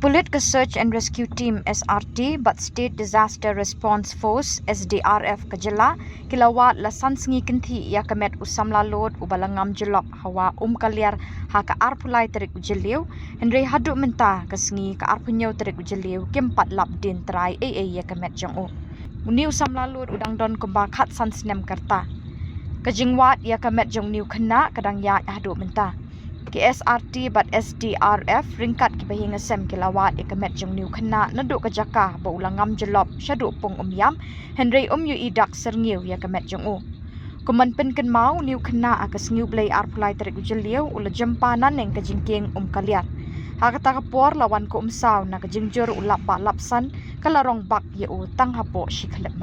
Pulit ke Search and Rescue Team SRT but State Disaster Response Force SDRF Khuborjylla kilawat la Sngi kinthi ya kemet Samla load ubalangam jelop hawa kaliar ha ka arpulai terik ujeliu Henry haduk mentah ke Sngi ka arpunyau terik ujeliu kempat lap din terai ya kemet jong Uniu Samla load udang don kumba khat sansnem karta kejingwat ya kemet jong niu kena kadang ya haduk mentah KSRT but SDRF ringkat ki bahinga sem kilawat ikamet jong niu khana naduk ka jaka ba ulangam jelop syaduk pong yam Henry yu idak Syrngiew ya kamet jong kuman pen ken mau niu khana Syrngiew blai arpulai terik ujeliu ula jempanan neng kajingking kaliar ha kata kapor lawan ko saw na kajingjur ulap ba lapsan kalarong bak ye tang hapo shi Khlem.